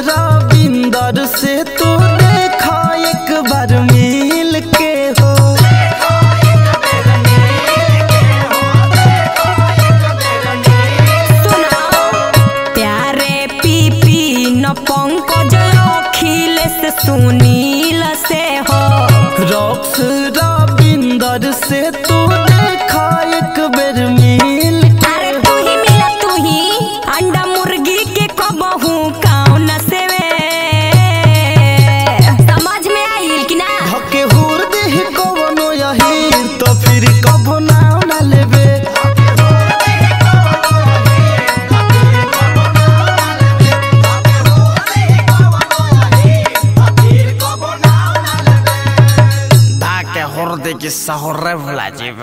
रविंदर से तू देखा एक बार मिल के हो। प्यारे पीपी न पंकज अखिलेश सुनील से हो। रॉक्स रविंदर से तू देखा एक बार मिल के। अरे तू ही मिला तू ही अंडा मुर्गी के कबहू कौन से वे समझ में आइल कि ना। धके हुर देह कवनो यही तो फिर कबो ना लेबे। Dake horde ki sahore vlajiv.